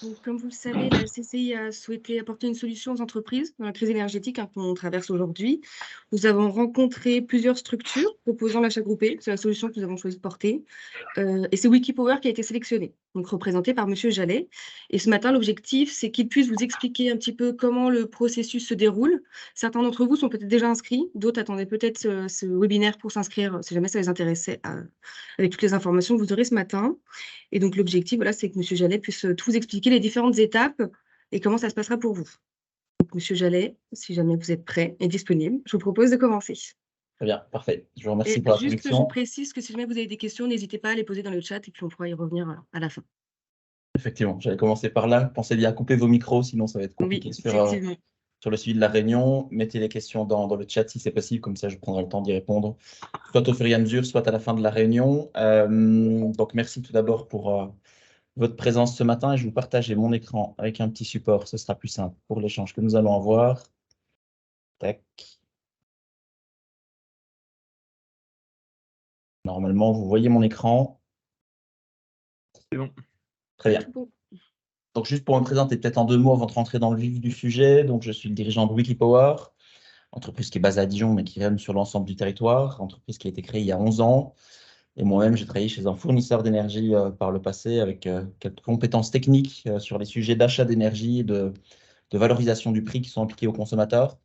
Donc, comme vous le savez, la CCI a souhaité apporter une solution aux entreprises dans la crise énergétique qu'on traverse aujourd'hui. Nous avons rencontré plusieurs structures proposant l'achat groupé. C'est la solution que nous avons choisi de porter. Et c'est Wikipower qui a été sélectionné, donc représenté par Monsieur Jallet. Et ce matin, l'objectif, c'est qu'il puisse vous expliquer un petit peu comment le processus se déroule. Certains d'entre vous sont peut-être déjà inscrits, d'autres attendaient peut-être ce webinaire pour s'inscrire, si jamais ça les intéressait, avec toutes les informations que vous aurez ce matin. Et donc l'objectif, voilà, c'est que Monsieur Jallet puisse tout vous expliquer les différentes étapes et comment ça se passera pour vous. Donc Monsieur Jallet, si jamais vous êtes prêt et disponible, je vous propose de commencer. Très bien, parfait. Je vous remercie Et pour juste que je l'introduction. précise que si jamais vous avez des questions, n'hésitez pas à les poser dans le chat et puis on pourra y revenir à la fin. Effectivement, j'allais commencer par là. Pensez bien à couper vos micros, sinon ça va être Oui, compliqué effectivement. sur le suivi de la réunion. Mettez les questions dans le chat si c'est possible, comme ça je prendrai le temps d'y répondre, soit au fur et à mesure, soit à la fin de la réunion. Donc merci tout d'abord pour votre présence ce matin et je vous partage mon écran avec un petit support. Ce sera plus simple pour l'échange que nous allons avoir. Tac. Normalement, vous voyez mon écran. C'est bon. Très bien. Donc, juste pour me présenter peut-être en 2 mots avant de rentrer dans le vif du sujet. Donc, je suis le dirigeant de Wikipower, entreprise qui est basée à Dijon, mais qui rayonne sur l'ensemble du territoire, entreprise qui a été créée il y a 11 ans. Et moi-même, j'ai travaillé chez un fournisseur d'énergie par le passé avec quelques compétences techniques sur les sujets d'achat d'énergie et de valorisation du prix qui sont appliqués aux consommateurs,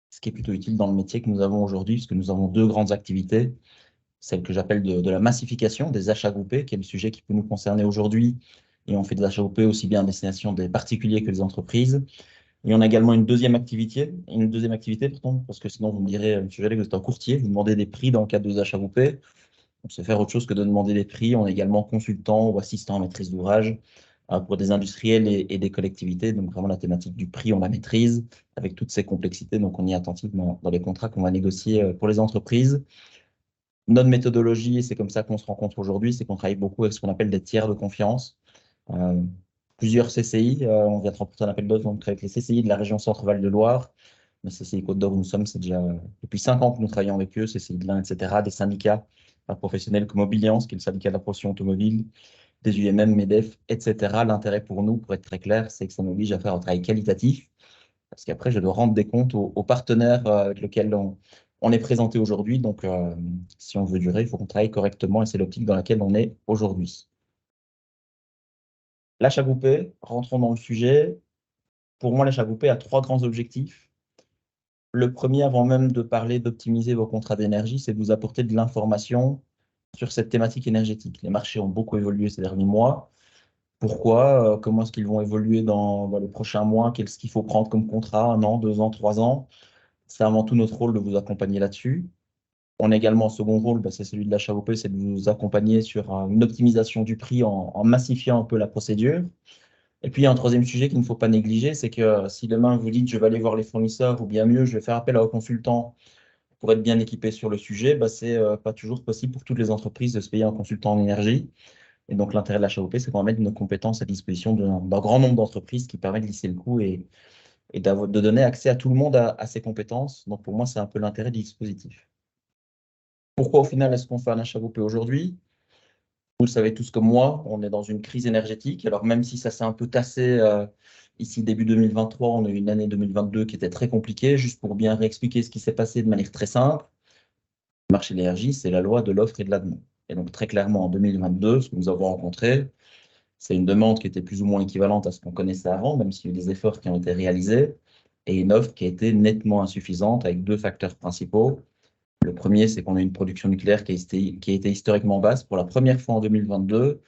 ce qui est plutôt utile dans le métier que nous avons aujourd'hui, puisque nous avons 2 grandes activités. Celle que j'appelle de la massification des achats groupés, qui est le sujet qui peut nous concerner aujourd'hui. Et on fait des achats groupés aussi bien à destination des particuliers que des entreprises. Et on a également une deuxième activité, pardon, parce que sinon vous me direz, M. Jallet, vous êtes un courtier, vous demandez des prix dans le cadre des achats groupés. On sait faire autre chose que de demander des prix. On est également consultant ou assistant à maîtrise d'ouvrage pour des industriels et des collectivités. Donc vraiment la thématique du prix, on la maîtrise avec toutes ces complexités. Donc on y est attentif dans les contrats qu'on va négocier pour les entreprises. Notre méthodologie, et c'est comme ça qu'on se rencontre aujourd'hui, c'est qu'on travaille beaucoup avec ce qu'on appelle des tiers de confiance. Plusieurs CCI, on vient de remporter un appel d'offres donc avec les CCI de la région Centre-Val de Loire. Le CCI Côte d'Or où nous sommes, c'est déjà depuis 5 ans que nous travaillons avec eux, CCI de l'Ain, etc., des syndicats professionnels comme Mobiliance, qui est le syndicat de la profession automobile, des UMM, MEDEF, etc. L'intérêt pour nous, pour être très clair, c'est que ça nous oblige à faire un travail qualitatif, parce qu'après, je dois rendre des comptes aux partenaires avec lesquels on est présenté aujourd'hui. Donc, si on veut durer, il faut qu'on travaille correctement et c'est l'optique dans laquelle on est aujourd'hui. L'achat groupé, rentrons dans le sujet. Pour moi, l'achat groupé a 3 grands objectifs. Le premier, avant même de parler d'optimiser vos contrats d'énergie, c'est de vous apporter de l'information sur cette thématique énergétique. Les marchés ont beaucoup évolué ces derniers mois. Pourquoi? Comment est-ce qu'ils vont évoluer dans les prochains mois? Qu'est-ce qu'il faut prendre comme contrat? 1 an, 2 ans, 3 ans? C'est avant tout notre rôle de vous accompagner là-dessus. On a également un second rôle, c'est celui de l'achat OP, c'est de vous accompagner sur une optimisation du prix en massifiant un peu la procédure. Et puis, il y a un troisième sujet qu'il ne faut pas négliger, c'est que si demain vous dites je vais aller voir les fournisseurs, ou bien mieux, je vais faire appel à un consultant pour être bien équipé sur le sujet, c'est pas toujours possible pour toutes les entreprises de se payer un consultant en énergie. Et donc, l'intérêt de l'achat OP, c'est qu'on va mettre nos compétences à disposition d'un grand nombre d'entreprises qui permet de lisser le coût et de donner accès à tout le monde à ces compétences. Donc, pour moi, c'est un peu l'intérêt du dispositif. Pourquoi, au final, est-ce qu'on fait un achat groupé aujourd'hui? Vous le savez tous comme moi, on est dans une crise énergétique. Alors, même si ça s'est un peu tassé ici, début 2023, on a eu une année 2022 qui était très compliquée. Juste pour bien réexpliquer ce qui s'est passé de manière très simple, le marché de l'énergie, c'est la loi de l'offre et de la demande. Et donc, très clairement, en 2022, ce que nous avons rencontré, c'est une demande qui était plus ou moins équivalente à ce qu'on connaissait avant, même s'il y a eu des efforts qui ont été réalisés, et une offre qui a été nettement insuffisante avec 2 facteurs principaux. Le premier, c'est qu'on a une production nucléaire qui a été historiquement basse. Pour la première fois en 2022,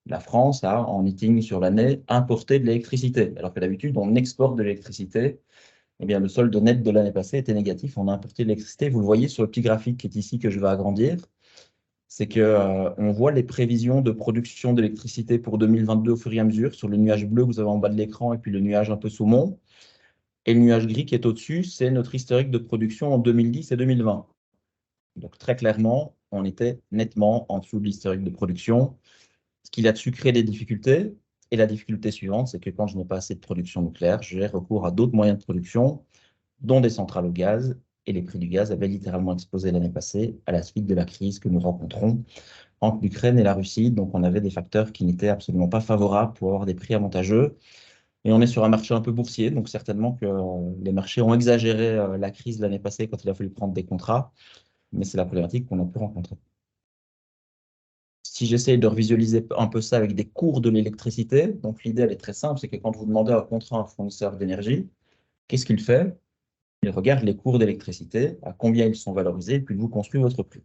la France a, en meeting sur l'année, importé de l'électricité. Alors que d'habitude, on exporte de l'électricité. Eh bien, le solde net de l'année passée était négatif. On a importé de l'électricité. Vous le voyez sur le petit graphique qui est ici que je vais agrandir. C'est qu'on voit les prévisions de production d'électricité pour 2022 au fur et à mesure sur le nuage bleu que vous avez en bas de l'écran et puis le nuage un peu saumon. Et le nuage gris qui est au-dessus, c'est notre historique de production en 2010 et 2020. Donc, très clairement, on était nettement en dessous de l'historique de production, ce qui là-dessus crée des difficultés. Et la difficulté suivante, c'est que quand je n'ai pas assez de production nucléaire, j'ai recours à d'autres moyens de production, dont des centrales au gaz. et les prix du gaz avaient littéralement explosé l'année passée à la suite de la crise que nous rencontrons entre l'Ukraine et la Russie. Donc, on avait des facteurs qui n'étaient absolument pas favorables pour avoir des prix avantageux. Et on est sur un marché un peu boursier, donc certainement que les marchés ont exagéré la crise l'année passée quand il a fallu prendre des contrats, mais c'est la problématique qu'on a pu rencontrer. Si j'essaye de revisualiser un peu ça avec des cours de l'électricité, donc l'idée elle est très simple, c'est que quand vous demandez un contrat à un fournisseur d'énergie, qu'est-ce qu'il fait? Il regarde les cours d'électricité, à combien ils sont valorisés, puis il vous construit votre prix.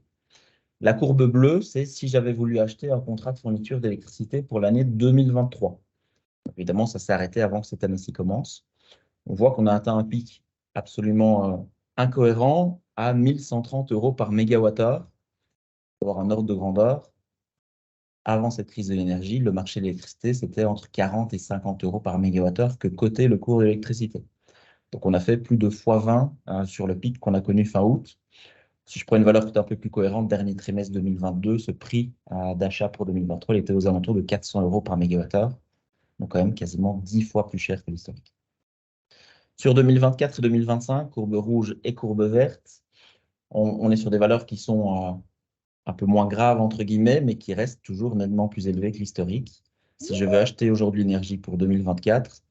La courbe bleue, c'est si j'avais voulu acheter un contrat de fourniture d'électricité pour l'année 2023. Évidemment, ça s'est arrêté avant que cette année-ci commence. On voit qu'on a atteint un pic absolument incohérent à 1130 € par mégawattheure. Pour avoir un ordre de grandeur, avant cette crise de l'énergie, le marché de l'électricité, c'était entre 40 et 50 € par mégawattheure que cotait le cours de l'électricité. Donc, on a fait plus de x20 sur le pic qu'on a connu fin août. Si je prends une valeur peut-être un peu plus cohérente, dernier trimestre 2022, ce prix d'achat pour 2023, il était aux alentours de 400 € par mégawattheure. Donc, quand même quasiment 10 fois plus cher que l'historique. Sur 2024 et 2025, courbe rouge et courbe verte, on est sur des valeurs qui sont un peu moins graves, entre guillemets, mais qui restent toujours nettement plus élevées que l'historique. Si je veux acheter aujourd'hui l'énergie pour 2024,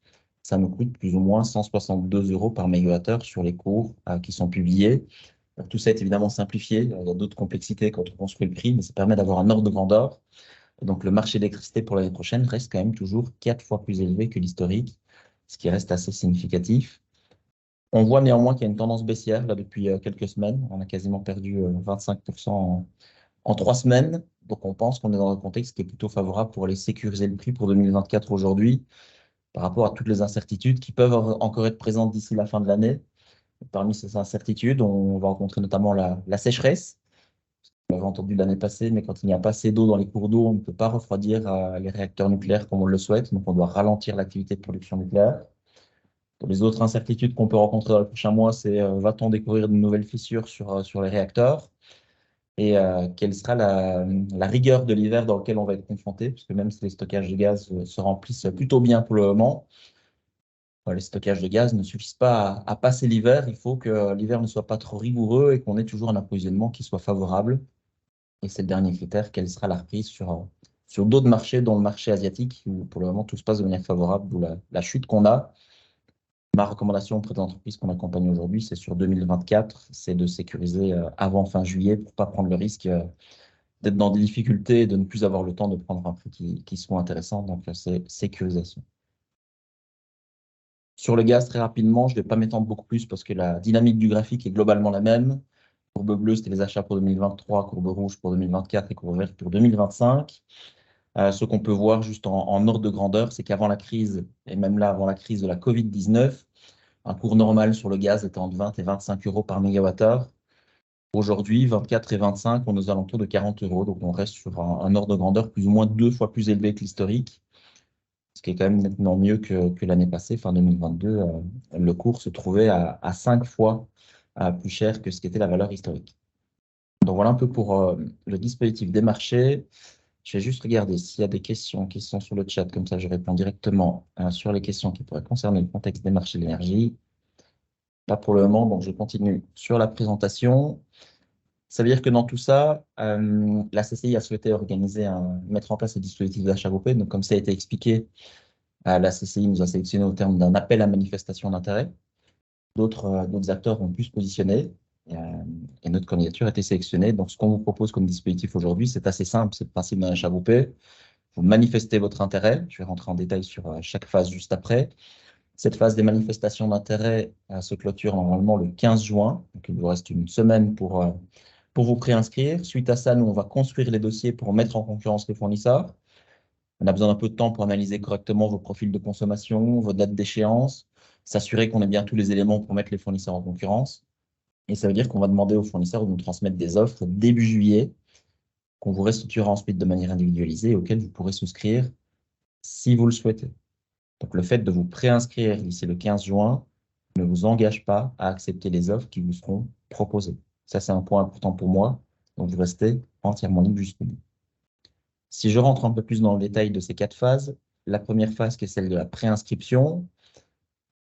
ça me coûte plus ou moins 162 € par mégawattheure sur les cours qui sont publiés. Alors, tout ça est évidemment simplifié. Il y a d'autres complexités quand on construit le prix, mais ça permet d'avoir un ordre de grandeur. Et donc, le marché d'électricité pour l'année prochaine reste quand même toujours 4 fois plus élevé que l'historique, ce qui reste assez significatif. On voit néanmoins qu'il y a une tendance baissière là, depuis quelques semaines. On a quasiment perdu 25% en 3 semaines. Donc, on pense qu'on est dans un contexte qui est plutôt favorable pour aller sécuriser le prix pour 2024 aujourd'hui, par rapport à toutes les incertitudes qui peuvent encore être présentes d'ici la fin de l'année. Parmi ces incertitudes, on va rencontrer notamment la sécheresse. On l'avait entendu l'année passée, mais quand il n'y a pas assez d'eau dans les cours d'eau, on ne peut pas refroidir les réacteurs nucléaires comme on le souhaite. Donc, on doit ralentir l'activité de production nucléaire. Pour les autres incertitudes qu'on peut rencontrer dans les prochains mois, c'est va-t-on découvrir de nouvelles fissures sur les réacteurs? Et quelle sera la rigueur de l'hiver dans lequel on va être confronté, puisque même si les stockages de gaz se remplissent plutôt bien pour le moment, les stockages de gaz ne suffisent pas à passer l'hiver. Il faut que l'hiver ne soit pas trop rigoureux et qu'on ait toujours un approvisionnement qui soit favorable. Et c'est le dernier critère, quelle sera la reprise sur d'autres marchés, dont le marché asiatique, où pour le moment tout se passe de manière favorable, d'où la chute qu'on a. Ma recommandation auprès des entreprises qu'on accompagne aujourd'hui, c'est sur 2024, c'est de sécuriser avant fin juillet pour ne pas prendre le risque d'être dans des difficultés et de ne plus avoir le temps de prendre un prix qui soit intéressant. Donc, c'est sécurisation. Sur le gaz, très rapidement, je ne vais pas m'étendre beaucoup plus parce que la dynamique du graphique est globalement la même. Courbe bleue, c'était les achats pour 2023, courbe rouge pour 2024 et courbe verte pour 2025. Ce qu'on peut voir juste en ordre de grandeur, c'est qu'avant la crise, et même là, avant la crise de la Covid-19, un cours normal sur le gaz était entre 20 et 25 € par mégawattheure. Aujourd'hui, 24 et 25, on est aux alentours de 40 €. Donc, on reste sur un ordre de grandeur plus ou moins 2 fois plus élevé que l'historique, ce qui est quand même nettement mieux que l'année passée, fin 2022. Le cours se trouvait à 5 fois plus cher que ce qu'était la valeur historique. Donc, voilà un peu pour le dispositif des marchés. Je vais juste regarder s'il y a des questions qui sont sur le chat, comme ça je réponds directement sur les questions qui pourraient concerner le contexte des marchés de l'énergie. Pas pour le moment, donc je continue sur la présentation. Ça veut dire que dans tout ça, la CCI a souhaité mettre en place ce dispositif d'achat groupé. Donc, comme ça a été expliqué, la CCI nous a sélectionné au terme d'un appel à manifestation d'intérêt. D'autres acteurs ont pu se positionner et notre candidature a été sélectionnée. Donc, ce qu'on vous propose comme dispositif aujourd'hui, c'est assez simple, c'est le principe d'un achat groupé. Vous manifestez votre intérêt. Je vais rentrer en détail sur chaque phase juste après. Cette phase des manifestations d'intérêt se clôture normalement le 15 juin. Donc, il vous reste une semaine pour vous préinscrire. Suite à ça, nous, on va construire les dossiers pour mettre en concurrence les fournisseurs. On a besoin d'un peu de temps pour analyser correctement vos profils de consommation, vos dates d'échéance, s'assurer qu'on ait bien tous les éléments pour mettre les fournisseurs en concurrence. Et ça veut dire qu'on va demander aux fournisseurs de nous transmettre des offres début juillet, qu'on vous restituera ensuite de manière individualisée et auxquelles vous pourrez souscrire si vous le souhaitez. Donc, le fait de vous préinscrire d'ici le 15 juin ne vous engage pas à accepter les offres qui vous seront proposées. Ça, c'est un point important pour moi. Donc, vous restez entièrement libre jusqu'au bout. Si je rentre un peu plus dans le détail de ces 4 phases, la première phase qui est celle de la préinscription.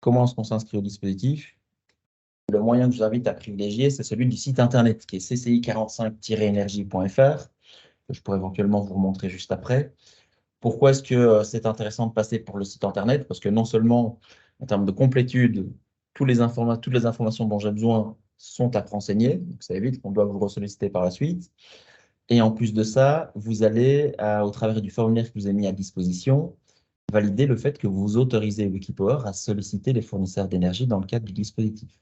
Comment est-ce qu'on s'inscrit au dispositif? Le moyen que je vous invite à privilégier, c'est celui du site internet qui est cci45-energie.fr, que je pourrais éventuellement vous montrer juste après. Pourquoi est-ce que c'est intéressant de passer par le site internet? Parce que non seulement en termes de complétude, toutes les informations dont j'ai besoin sont à renseigner, donc ça évite qu'on doit vous ressolliciter par la suite. Et en plus de ça, vous allez, au travers du formulaire que je vous ai mis à disposition, valider le fait que vous autorisez Wikipower à solliciter les fournisseurs d'énergie dans le cadre du dispositif.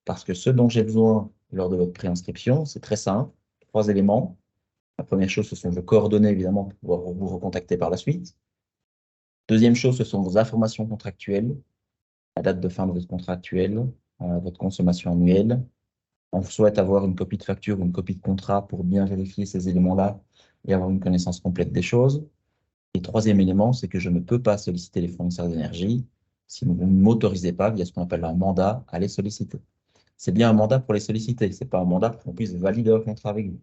Parce que ce dont j'ai besoin lors de votre préinscription, c'est très simple, 3 éléments. La première chose, ce sont vos coordonnées, évidemment, pour pouvoir vous recontacter par la suite. Deuxième chose, ce sont vos informations contractuelles, la date de fin de votre contrat actuel, votre consommation annuelle. On souhaite avoir une copie de facture ou une copie de contrat pour bien vérifier ces éléments-là et avoir une connaissance complète des choses. Et troisième élément, c'est que je ne peux pas solliciter les fournisseurs d'énergie si vous ne m'autorisez pas, via ce qu'on appelle un mandat, à les solliciter. C'est bien un mandat pour les solliciter, ce n'est pas un mandat pour qu'on puisse valider un contrat avec vous.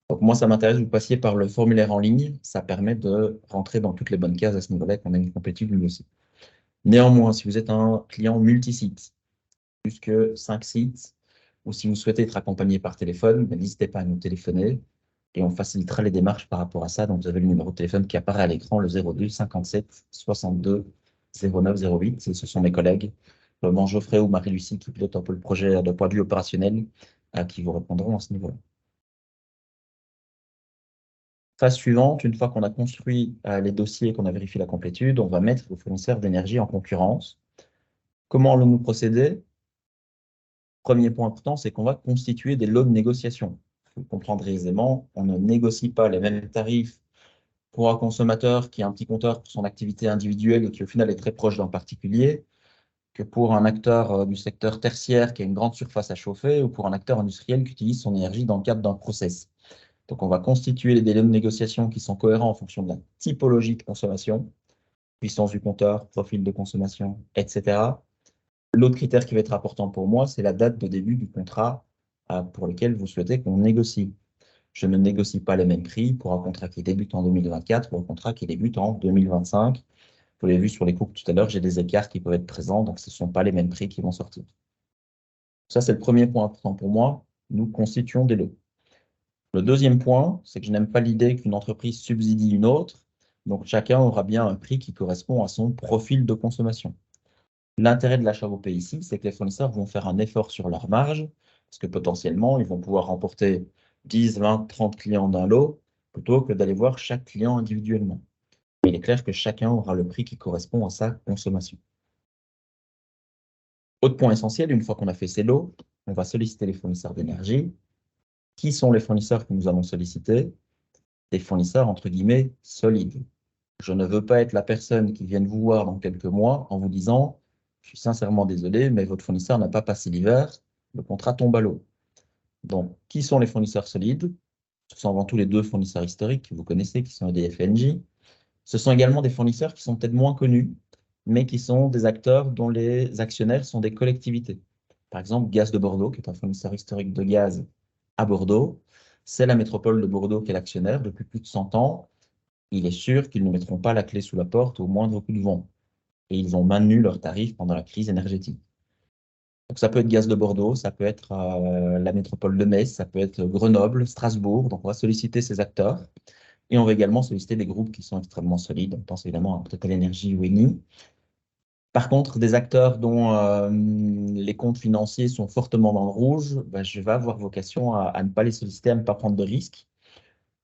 Donc moi, ça m'intéresse que vous passiez par le formulaire en ligne. Ça permet de rentrer dans toutes les bonnes cases à ce niveau-là, qu'on a une complétude lui aussi. Néanmoins, si vous êtes un client multi-site, plus que 5 sites, ou si vous souhaitez être accompagné par téléphone, n'hésitez pas à nous téléphoner et on facilitera les démarches par rapport à ça. Donc, vous avez le numéro de téléphone qui apparaît à l'écran, le 02 57 62 09 08. Et ce sont mes collègues, probablement Geoffrey ou Marie-Lucie, qui pilotent un peu le projet d'un point de vue opérationnel, qui vous répondront à ce niveau-là. Phase suivante, une fois qu'on a construit les dossiers et qu'on a vérifié la complétude, on va mettre le fournisseur d'énergie en concurrence. Comment allons-nous procéder? Premier point important, c'est qu'on va constituer des lots de négociation. Vous comprendrez aisément, on ne négocie pas les mêmes tarifs pour un consommateur qui a un petit compteur pour son activité individuelle et qui au final est très proche d'un particulier, que pour un acteur du secteur tertiaire qui a une grande surface à chauffer ou pour un acteur industriel qui utilise son énergie dans le cadre d'un process. Donc, on va constituer les délais de négociation qui sont cohérents en fonction de la typologie de consommation, puissance du compteur, profil de consommation, etc. L'autre critère qui va être important pour moi, c'est la date de début du contrat pour lequel vous souhaitez qu'on négocie. Je ne négocie pas les mêmes prix pour un contrat qui débute en 2024 ou un contrat qui débute en 2025. Vous l'avez vu sur les coupes tout à l'heure, j'ai des écarts qui peuvent être présents, donc ce ne sont pas les mêmes prix qui vont sortir. Ça, c'est le premier point important pour moi. Nous constituons des lots. Le deuxième point, c'est que je n'aime pas l'idée qu'une entreprise subsidie une autre. Donc, chacun aura bien un prix qui correspond à son profil de consommation. L'intérêt de l'achat groupé ici, c'est que les fournisseurs vont faire un effort sur leur marge, parce que potentiellement, ils vont pouvoir remporter 10, 20, 30 clients d'un lot, plutôt que d'aller voir chaque client individuellement. Mais il est clair que chacun aura le prix qui correspond à sa consommation. Autre point essentiel, une fois qu'on a fait ces lots, on va solliciter les fournisseurs d'énergie. Qui sont les fournisseurs que nous allons solliciter? Des fournisseurs, entre guillemets, solides. Je ne veux pas être la personne qui vienne vous voir dans quelques mois en vous disant « Je suis sincèrement désolé, mais votre fournisseur n'a pas passé l'hiver, le contrat tombe à l'eau. » Donc, qui sont les fournisseurs solides? Ce sont avant tout les deux fournisseurs historiques que vous connaissez, qui sont EDF et Engie. Ce sont également des fournisseurs qui sont peut-être moins connus, mais qui sont des acteurs dont les actionnaires sont des collectivités. Par exemple, Gaz de Bordeaux, qui est un fournisseur historique de gaz à Bordeaux. C'est la métropole de Bordeaux qui est l'actionnaire depuis plus de 100 ans. Il est sûr qu'ils ne mettront pas la clé sous la porte au moindre coup de vent. Et ils ont maintenu leurs tarifs pendant la crise énergétique. Donc ça peut être Gaz de Bordeaux, ça peut être la métropole de Metz, ça peut être Grenoble, Strasbourg. Donc on va solliciter ces acteurs. Et on va également solliciter des groupes qui sont extrêmement solides. On pense évidemment à Total Energy ou Eni. Par contre, des acteurs dont les comptes financiers sont fortement dans le rouge, je vais avoir vocation à ne pas les solliciter, à ne pas prendre de risques.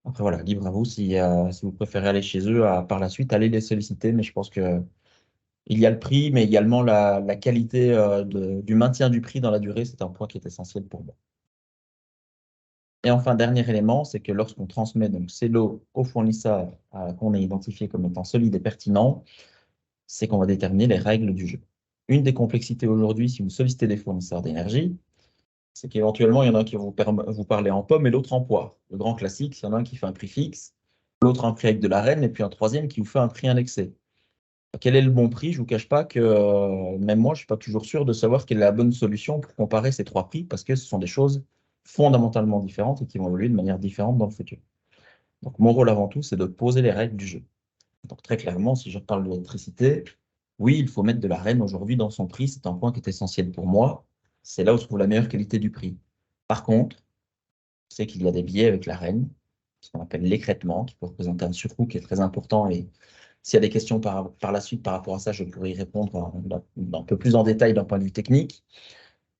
Après, voilà, libre à vous si vous préférez aller chez eux par la suite, allez les solliciter. Mais je pense qu'il y a le prix, mais également la qualité du maintien du prix dans la durée. C'est un point qui est essentiel pour moi. Et enfin, dernier élément, c'est que lorsqu'on transmet donc, ces lots aux fournisseurs qu'on a identifiés comme étant solides et pertinents, c'est qu'on va déterminer les règles du jeu. Une des complexités aujourd'hui, si vous sollicitez des fournisseurs d'énergie, c'est qu'éventuellement, il y en a un qui vont vous parler en pomme et l'autre en poire. Le grand classique, il y en a un qui fait un prix fixe, l'autre un prix avec de l'arène, et puis un troisième qui vous fait un prix indexé. Quel est le bon prix? Je ne vous cache pas que même moi, je ne suis pas toujours sûr de savoir quelle est la bonne solution pour comparer ces trois prix, parce que ce sont des choses fondamentalement différentes et qui vont évoluer de manière différente dans le futur. Donc, mon rôle avant tout, c'est de poser les règles du jeu. Donc, très clairement, si je parle de l'électricité, oui, il faut mettre de l'arène aujourd'hui dans son prix. C'est un point qui est essentiel pour moi. c'est là où se trouve la meilleure qualité du prix. Par contre, c'est qu'il y a des biais avec l'AREN, ce qu'on appelle l'écrêtement, qui peut représenter un surcoût qui est très important. Et s'il y a des questions par la suite par rapport à ça, je pourrais y répondre un peu plus en détail d'un point de vue technique.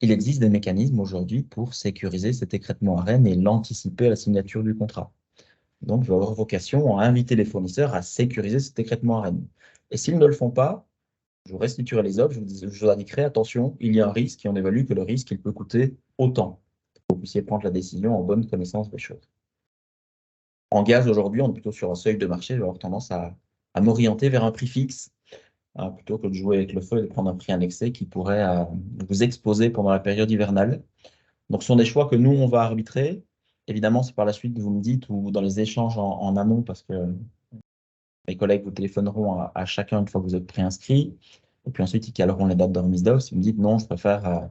Il existe des mécanismes aujourd'hui pour sécuriser cet écrêtement AREN et l'anticiper à la signature du contrat. Donc, je vais avoir vocation à inviter les fournisseurs à sécuriser cet écrêtement AREN. Et s'ils ne le font pas, je vous restituerai les offres, je vous indiquerai, attention, il y a un risque et on évalue que le risque, il peut coûter autant. Que vous puissiez prendre la décision en bonne connaissance des choses. En gaz, aujourd'hui, on est plutôt sur un seuil de marché. Je vais avoir tendance à m'orienter vers un prix fixe, plutôt que de jouer avec le feu et de prendre un prix indexé qui pourrait vous exposer pendant la période hivernale. Donc, ce sont des choix que nous, on va arbitrer. Évidemment, c'est par la suite que vous me dites ou dans les échanges en amont, parce que mes collègues vous téléphoneront à chacun une fois que vous êtes préinscrit. Et puis ensuite, ils caleront les dates de remise d'offre. Si vous me dites non, je préfère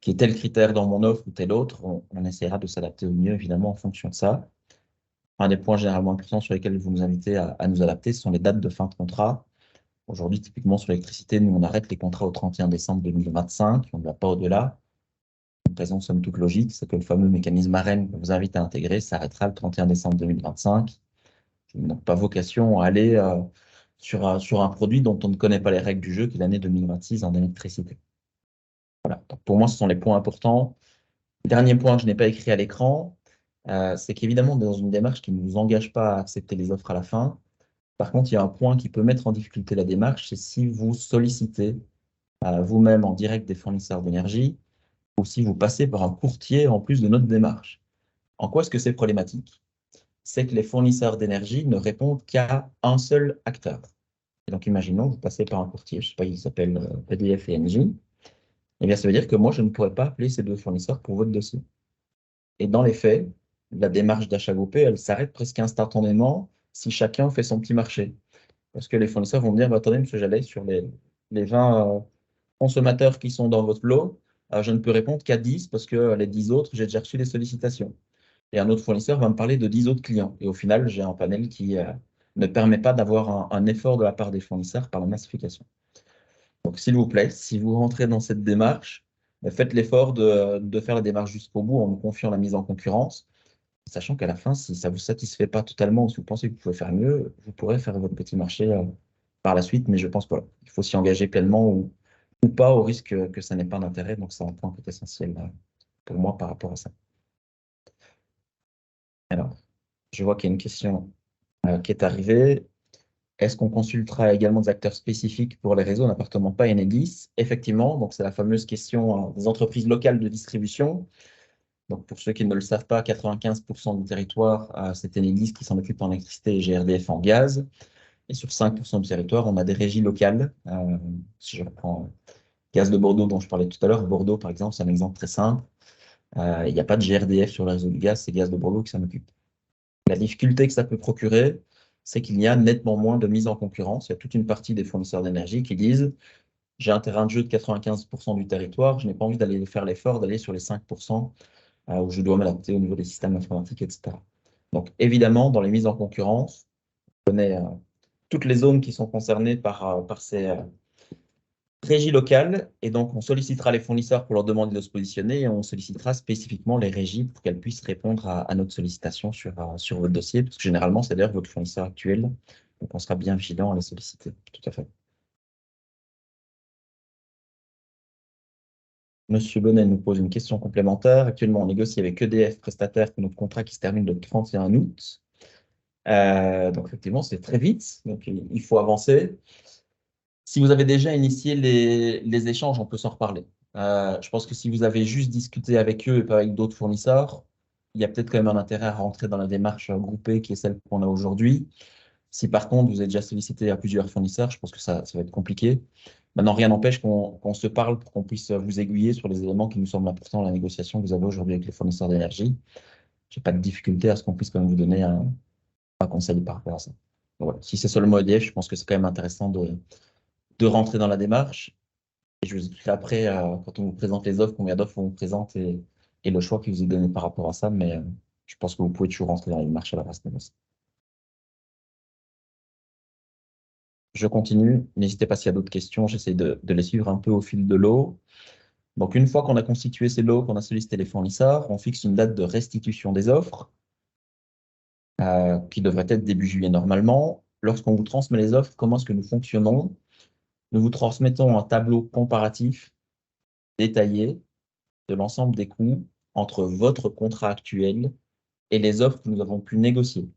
qu'il y ait tel critère dans mon offre ou tel autre, on essaiera de s'adapter au mieux, évidemment, en fonction de ça. Un des points généralement importants sur lesquels vous nous invitez à nous adapter, ce sont les dates de fin de contrat. Aujourd'hui, typiquement sur l'électricité, nous, on arrête les contrats au 31 décembre 2025. On ne va pas au-delà. Une raison somme toute logique, c'est que le fameux mécanisme AREN qu'on vous invite à intégrer s'arrêtera le 31 décembre 2025. Je n'ai donc pas vocation à aller sur un produit dont on ne connaît pas les règles du jeu, qui est l'année 2026 en électricité. Voilà. Donc pour moi, ce sont les points importants. Dernier point que je n'ai pas écrit à l'écran, c'est qu'évidemment, dans une démarche qui ne vous engage pas à accepter les offres à la fin, par contre, il y a un point qui peut mettre en difficulté la démarche, c'est si vous sollicitez vous-même en direct des fournisseurs d'énergie ou si vous passez par un courtier en plus de notre démarche. En quoi est-ce que c'est problématique? C'est que les fournisseurs d'énergie ne répondent qu'à un seul acteur. Et donc, imaginons que vous passez par un courtier, je ne sais pas, il s'appelle EDF et Engie. Eh bien, ça veut dire que moi, je ne pourrais pas appeler ces deux fournisseurs pour votre dossier. Et dans les faits, la démarche d'achat groupé, elle s'arrête presque instantanément si chacun fait son petit marché. Parce que les fournisseurs vont me dire, bah, attendez, monsieur Jallet, sur les 20 consommateurs qui sont dans votre lot, je ne peux répondre qu'à 10 parce que les 10 autres, j'ai déjà reçu des sollicitations. Et un autre fournisseur va me parler de 10 autres clients. Et au final, j'ai un panel qui ne permet pas d'avoir un effort de la part des fournisseurs par la massification. Donc, s'il vous plaît, si vous rentrez dans cette démarche, faites l'effort de faire la démarche jusqu'au bout en nous confiant la mise en concurrence, sachant qu'à la fin, si ça ne vous satisfait pas totalement ou si vous pensez que vous pouvez faire mieux, vous pourrez faire votre petit marché par la suite. Mais je pense qu'il faut s'y engager pleinement ou pas au risque que ça n'ait pas d'intérêt. Donc, c'est un point qui est essentiel pour moi par rapport à ça. Alors, je vois qu'il y a une question qui est arrivée. Est-ce qu'on consultera également des acteurs spécifiques pour les réseaux n'appartenant pas à Enedis? Effectivement, donc c'est la fameuse question des entreprises locales de distribution. Donc pour ceux qui ne le savent pas, 95% du territoire, c'est Enedis qui s'en occupe en électricité et GRDF en gaz. Et sur 5% du territoire, on a des régies locales. Si je reprends Gaz de Bordeaux dont je parlais tout à l'heure, Bordeaux par exemple, c'est un exemple très simple. Il n'y a pas de GRDF sur le réseau du gaz, c'est Gaz de Bordeaux qui s'en occupe. La difficulté que ça peut procurer, c'est qu'il y a nettement moins de mise en concurrence. Il y a toute une partie des fournisseurs d'énergie qui disent j'ai un terrain de jeu de 95% du territoire, je n'ai pas envie d'aller faire l'effort d'aller sur les 5% où je dois m'adapter au niveau des systèmes informatiques, etc. Donc évidemment, dans les mises en concurrence, on connaît toutes les zones qui sont concernées par ces régie locale, et donc on sollicitera les fournisseurs pour leur demander de se positionner et on sollicitera spécifiquement les régies pour qu'elles puissent répondre à notre sollicitation sur votre dossier, parce que généralement, c'est d'ailleurs votre fournisseur actuel, donc on sera bien vigilant à les solliciter. Tout à fait. Monsieur Bonnet nous pose une question complémentaire. Actuellement, on négocie avec EDF, prestataire, pour notre contrat qui se termine le 31 août. Donc effectivement, c'est très vite, donc il faut avancer. Si vous avez déjà initié les échanges, on peut s'en reparler. Je pense que si vous avez juste discuté avec eux et pas avec d'autres fournisseurs, il y a peut-être quand même un intérêt à rentrer dans la démarche groupée qui est celle qu'on a aujourd'hui. Si par contre, vous êtes déjà sollicité à plusieurs fournisseurs, je pense que ça va être compliqué. Maintenant, rien n'empêche qu'on se parle pour qu'on puisse vous aiguiller sur les éléments qui nous semblent importants dans la négociation que vous avez aujourd'hui avec les fournisseurs d'énergie. Je n'ai pas de difficulté à ce qu'on puisse quand même vous donner un conseil par rapport à ça. Donc, voilà. Si c'est seulement EDF, je pense que c'est quand même intéressant de rentrer dans la démarche. Et je vous expliquerai après, quand on vous présente les offres, combien d'offres on vous présente et le choix qui vous est donné par rapport à ça. Mais je pense que vous pouvez toujours rentrer dans la démarche à la base. Je continue. N'hésitez pas s'il y a d'autres questions. J'essaie de les suivre un peu au fil de l'eau. Donc, une fois qu'on a constitué ces lots, qu'on a sollicité les fournisseurs, on fixe une date de restitution des offres, qui devrait être début juillet normalement. Lorsqu'on vous transmet les offres, comment est-ce que nous fonctionnons? Nous vous transmettons un tableau comparatif détaillé de l'ensemble des coûts entre votre contrat actuel et les offres que nous avons pu négocier.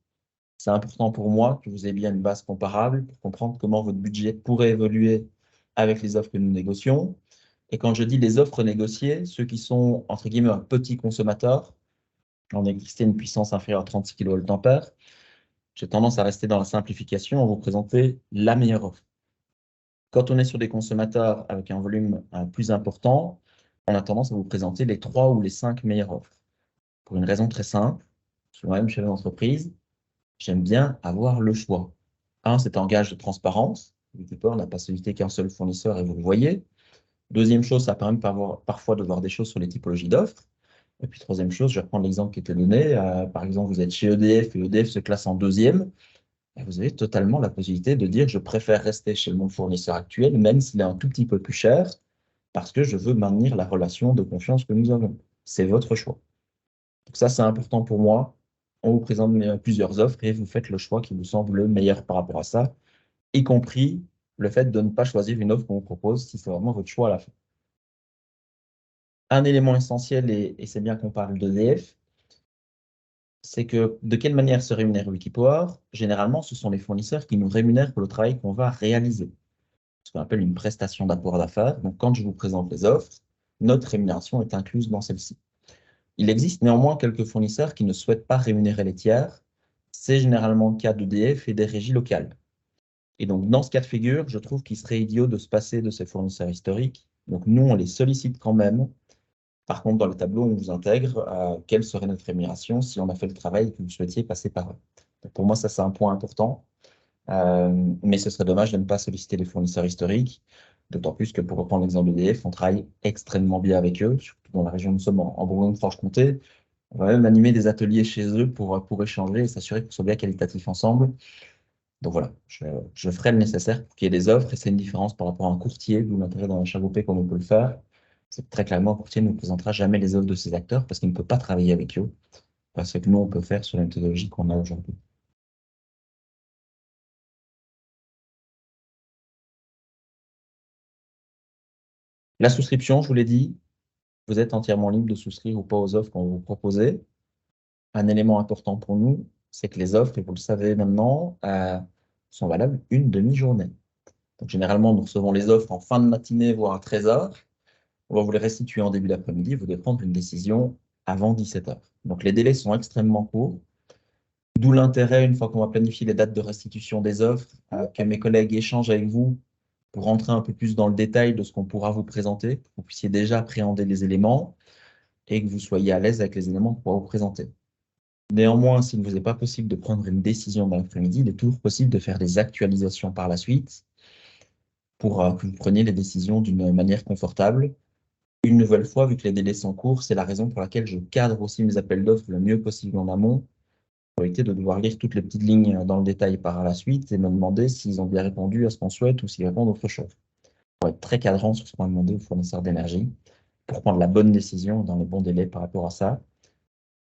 C'est important pour moi que vous ayez bien une base comparable pour comprendre comment votre budget pourrait évoluer avec les offres que nous négocions. Et quand je dis les offres négociées, ceux qui sont, entre guillemets, un petit consommateur, en électricité une puissance inférieure à 36 kVA, j'ai tendance à rester dans la simplification, à vous présenter la meilleure offre. Quand on est sur des consommateurs avec un volume plus important, on a tendance à vous présenter les 3 ou les 5 meilleures offres. Pour une raison très simple, je suis moi-même chef d'entreprise, j'aime bien avoir le choix. Un, c'est un gage de transparence. On n'a pas sollicité qu'un seul fournisseur et vous le voyez. Deuxième chose, ça permet parfois de voir des choses sur les typologies d'offres. Et puis troisième chose, je vais reprendre l'exemple qui était donné. Par exemple, vous êtes chez EDF et EDF se classe en deuxième. Et vous avez totalement la possibilité de dire je préfère rester chez mon fournisseur actuel, même s'il est un tout petit peu plus cher, parce que je veux maintenir la relation de confiance que nous avons. C'est votre choix. Donc ça, c'est important pour moi. On vous présente plusieurs offres et vous faites le choix qui vous semble le meilleur par rapport à ça, y compris le fait de ne pas choisir une offre qu'on vous propose si c'est vraiment votre choix à la fin. Un élément essentiel, et c'est bien qu'on parle d'EDF, c'est que de quelle manière se rémunère Wikipower? Généralement, ce sont les fournisseurs qui nous rémunèrent pour le travail qu'on va réaliser, ce qu'on appelle une prestation d'apport d'affaires. Donc, quand je vous présente les offres, notre rémunération est incluse dans celle-ci. Il existe néanmoins quelques fournisseurs qui ne souhaitent pas rémunérer les tiers. C'est généralement le cas d'EDF et des régies locales. Et donc, dans ce cas de figure, je trouve qu'il serait idiot de se passer de ces fournisseurs historiques. Donc, nous, on les sollicite quand même. Par contre, dans le tableau, on vous intègre quelle serait notre rémunération si on a fait le travail et que vous souhaitiez passer par eux. Donc, pour moi, ça, c'est un point important. Mais ce serait dommage de ne pas solliciter les fournisseurs historiques, d'autant plus que pour reprendre l'exemple d'EDF, on travaille extrêmement bien avec eux, surtout dans la région où nous sommes en Bourgogne-Franche-Comté. On va même animer des ateliers chez eux pour échanger et s'assurer qu'on soit bien qualitatifs ensemble. Donc voilà, je ferai le nécessaire pour qu'il y ait des offres et c'est une différence par rapport à un courtier, d'où l'intérêt d'un achat groupé comme on peut le faire. C'est que très clairement, un courtier ne nous présentera jamais les offres de ses acteurs parce qu'il ne peut pas travailler avec eux, parce que nous, on peut faire sur la méthodologie qu'on a aujourd'hui. La souscription, je vous l'ai dit, vous êtes entièrement libre de souscrire ou pas aux offres qu'on vous propose. Un élément important pour nous, c'est que les offres, et vous le savez maintenant, sont valables une demi-journée. Donc généralement, nous recevons les offres en fin de matinée, voire à 13h. On va vous les restituer en début d'après-midi. Vous devez prendre une décision avant 17h. Donc les délais sont extrêmement courts. D'où l'intérêt, une fois qu'on va planifier les dates de restitution des offres, que mes collègues échangent avec vous pour rentrer un peu plus dans le détail de ce qu'on pourra vous présenter, pour que vous puissiez déjà appréhender les éléments et que vous soyez à l'aise avec les éléments qu'on pourra vous présenter. Néanmoins, s'il ne vous est pas possible de prendre une décision dans l'après-midi, il est toujours possible de faire des actualisations par la suite pour que vous preniez les décisions d'une manière confortable. Une nouvelle fois, vu que les délais sont courts, c'est la raison pour laquelle je cadre aussi mes appels d'offres le mieux possible en amont, pour éviter de devoir lire toutes les petites lignes dans le détail par la suite et me demander s'ils ont bien répondu à ce qu'on souhaite ou s'ils répondent à autre chose. Pour être très cadrant sur ce qu'on a demandé aux fournisseurs d'énergie, pour prendre la bonne décision dans les bons délais par rapport à ça.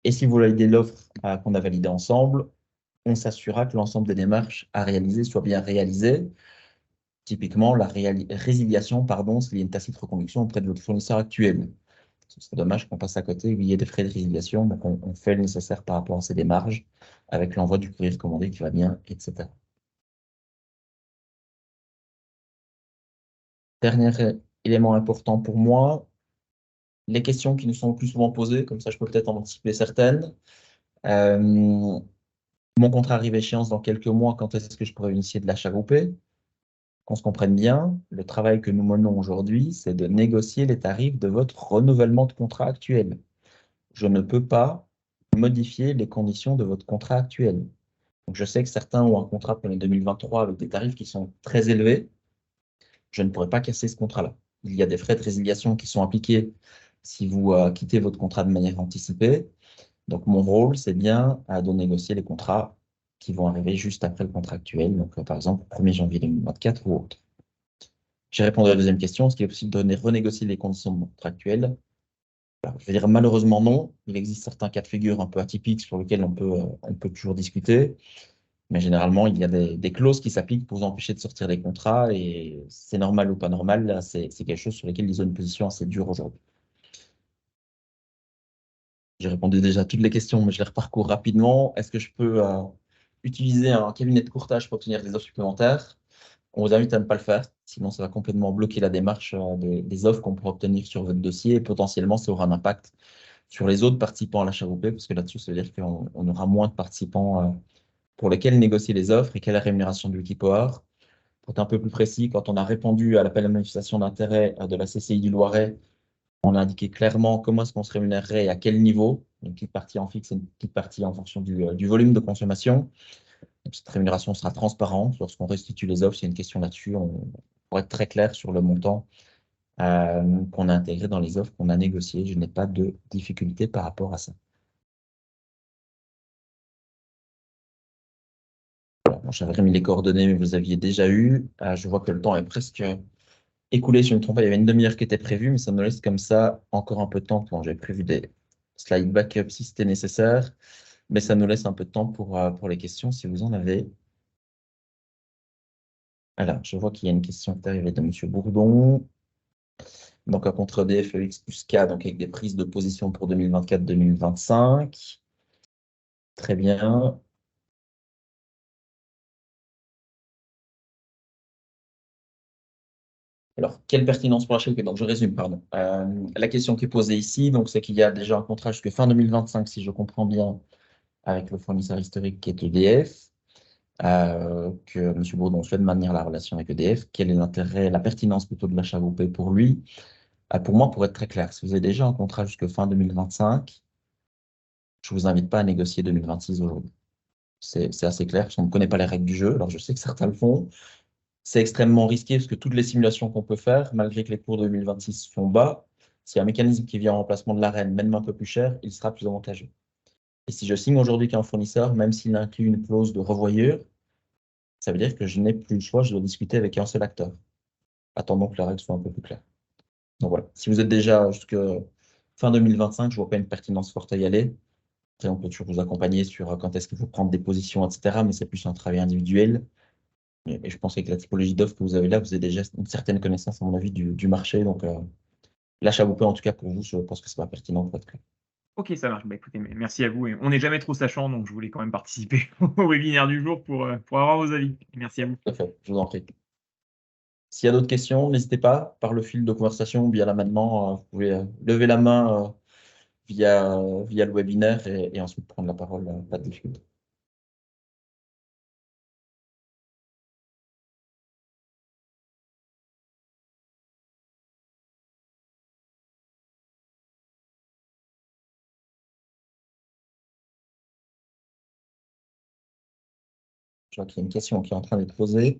Et si vous validez l'offre qu'on a validée ensemble, on s'assurera que l'ensemble des démarches à réaliser soient bien réalisées. Typiquement, la résiliation, s'il y a une tacite reconduction auprès de votre fournisseur actuel. Ce serait dommage qu'on passe à côté où il y ait des frais de résiliation. Donc, on fait le nécessaire par rapport à ces démarches avec l'envoi du courrier recommandé qui va bien, etc. Dernier élément important pour moi, les questions qui nous sont le plus souvent posées, comme ça je peux peut-être en anticiper certaines. Mon contrat arrive à échéance dans quelques mois, quand est-ce que je pourrais initier de l'achat groupé? Qu'on se comprenne bien, le travail que nous menons aujourd'hui, c'est de négocier les tarifs de votre renouvellement de contrat actuel. Je ne peux pas modifier les conditions de votre contrat actuel. Donc, je sais que certains ont un contrat pour l'année 2023 avec des tarifs qui sont très élevés. Je ne pourrais pas casser ce contrat-là. Il y a des frais de résiliation qui sont appliqués si vous quittez votre contrat de manière anticipée. Donc, mon rôle, c'est bien de négocier les contrats qui vont arriver juste après le contrat actuel, donc par exemple 1er janvier 2024 ou autre. J'ai répondu à la deuxième question. Est-ce qu'il est possible de renégocier les conditions contractuelles? Alors, je vais dire malheureusement non. Il existe certains cas de figure un peu atypiques sur lesquels on peut toujours discuter. Mais généralement, il y a des clauses qui s'appliquent pour vous empêcher de sortir des contrats. Et c'est normal ou pas normal, là, c'est quelque chose sur lequel ils ont une position assez dure aujourd'hui. J'ai répondu déjà à toutes les questions, mais je les reparcours rapidement. Est-ce que je peux utiliser un cabinet de courtage pour obtenir des offres supplémentaires? On vous invite à ne pas le faire, sinon ça va complètement bloquer la démarche des offres qu'on pourra obtenir sur votre dossier et potentiellement ça aura un impact sur les autres participants à l'achat groupé, parce que là-dessus, ça veut dire qu'on aura moins de participants pour lesquels négocier les offres et quelle est la rémunération du Wikipower. Pour être un peu plus précis, quand on a répondu à l'appel à manifestation d'intérêt de la CCI du Loiret, on a indiqué clairement comment est-ce qu'on se rémunérerait et à quel niveau, une petite partie en fixe et une petite partie en fonction du volume de consommation. Donc, cette rémunération sera transparente. Lorsqu'on restitue les offres, s'il y a une question là-dessus, on pourra être très clair sur le montant qu'on a intégré dans les offres qu'on a négociées. Je n'ai pas de difficulté par rapport à ça. Voilà, bon, j'avais remis les coordonnées, mais vous aviez déjà eu. Je vois que le temps est presque écoulé. Si je ne me trompe pas, il y avait une demi-heure qui était prévue, mais ça me laisse comme ça encore un peu de temps. Bon, j'avais prévu des slides backup si c'était nécessaire, mais ça nous laisse un peu de temps pour les questions si vous en avez. Alors, je vois qu'il y a une question qui est arrivée de M. Bourdon. Donc, un contre EDF EX plus K, donc avec des prises de position pour 2024-2025. Très bien. Alors, quelle pertinence pour la chaîne? Donc, je résume, pardon. La question qui est posée ici, donc, c'est qu'il y a déjà un contrat jusqu'à fin 2025, si je comprends bien, avec le fournisseur historique qui est EDF, que M. Bourdon souhaite maintenir la relation avec EDF. Quel est l'intérêt, la pertinence plutôt de l'achat groupé pour lui? Pour moi, pour être très clair, si vous avez déjà un contrat jusqu'à fin 2025, je ne vous invite pas à négocier 2026 aujourd'hui. C'est assez clair, parce qu'on ne connaît pas les règles du jeu. Alors, je sais que certains le font. C'est extrêmement risqué, parce que toutes les simulations qu'on peut faire, malgré que les cours de 2026 sont bas, s'il y a un mécanisme qui vient en remplacement de l'AREN, même un peu plus cher, il sera plus avantageux. Et si je signe aujourd'hui qu'un fournisseur, même s'il inclut une clause de revoyure, ça veut dire que je n'ai plus le choix, je dois discuter avec un seul acteur. Attendons que la règle soit un peu plus claire. Donc voilà, si vous êtes déjà jusqu'à fin 2025, je ne vois pas une pertinence forte à y aller. Après, on peut toujours vous accompagner sur quand est-ce qu'il faut prendre des positions, etc. Mais c'est plus un travail individuel. Et je pense qu'avec la typologie d'offres que vous avez là, vous avez déjà une certaine connaissance, à mon avis, du marché. Donc, l'achat groupé, en tout cas pour vous, je pense que c'est pas pertinent pour être clair. Ok, ça marche. Bah, écoutez, merci à vous. Et on n'est jamais trop sachant, donc je voulais quand même participer au webinaire du jour pour avoir vos avis. Merci à vous. Tout à fait, je vous en prie. S'il y a d'autres questions, n'hésitez pas, par le fil de conversation ou via l'amendement, vous pouvez lever la main via le webinaire et ensuite prendre la parole, pas de difficulté. Je vois qu'il y a une question qui est en train d'être posée.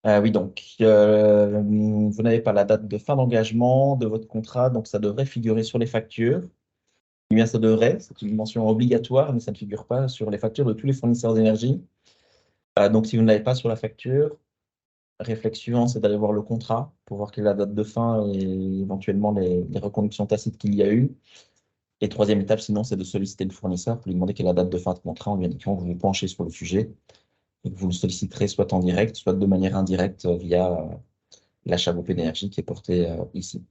Oui, donc, vous n'avez pas la date de fin d'engagement de votre contrat, donc ça devrait figurer sur les factures. Eh bien, ça devrait, c'est une mention obligatoire, mais ça ne figure pas sur les factures de tous les fournisseurs d'énergie. Donc, si vous ne l'avez pas sur la facture, réflexe suivant, c'est d'aller voir le contrat pour voir quelle est la date de fin et éventuellement les reconductions tacites qu'il y a eu. Et troisième étape, sinon, c'est de solliciter le fournisseur pour lui demander quelle est la date de fin de contrat en lui indiquant que vous vous penchez sur le sujet et que vous le solliciterez soit en direct, soit de manière indirecte via l'achat groupé d'énergie qui est porté ici.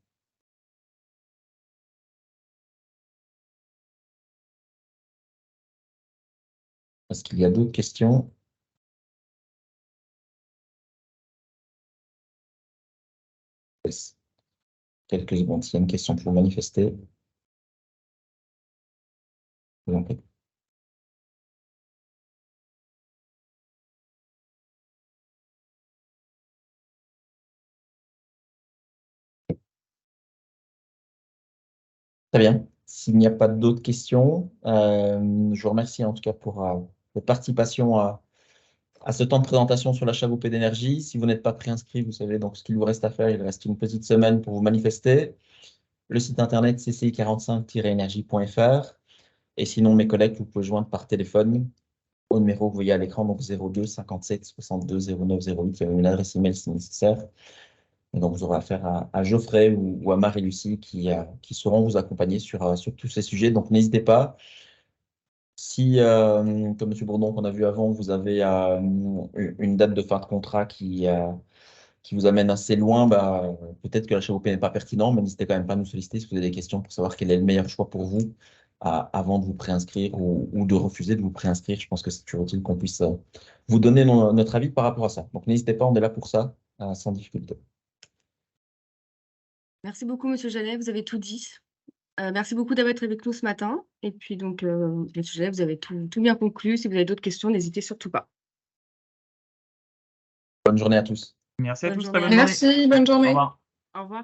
Est-ce qu'il y a d'autres questions? Quelques secondes. S'il y a une question pour manifester, je vous en prie. Très bien. S'il n'y a pas d'autres questions, je vous remercie en tout cas pour votre participation à ce temps de présentation sur l'achat groupé d'énergie. Si vous n'êtes pas préinscrit, vous savez donc ce qu'il vous reste à faire. Il reste une petite semaine pour vous manifester. Le site internet cci45-énergie.fr. Et sinon, mes collègues, vous pouvez joindre par téléphone au numéro que vous voyez à l'écran, donc 02 57 62 09 08. Il y a une adresse email si nécessaire. Et donc, vous aurez affaire à Geoffrey ou à Marie-Lucie qui sauront vous accompagner sur tous ces sujets. Donc, n'hésitez pas. Si, comme M. Bourdon qu'on a vu avant, vous avez une date de fin de contrat qui vous amène assez loin, peut-être que l'achat n'est pas pertinent, mais n'hésitez quand même pas à nous solliciter si vous avez des questions pour savoir quel est le meilleur choix pour vous avant de vous préinscrire ou de refuser de vous préinscrire. Je pense que c'est toujours utile qu'on puisse vous donner notre avis par rapport à ça. Donc n'hésitez pas, on est là pour ça, sans difficulté. Merci beaucoup, Monsieur Janet, vous avez tout dit. Merci beaucoup d'avoir été avec nous ce matin. Et puis donc, Monsieur Janet, vous avez tout bien conclu. Si vous avez d'autres questions, n'hésitez surtout pas. Bonne journée à tous. Merci à Bonne tous, journée. très bonne journée. Merci, bonne Au journée. revoir. Au revoir.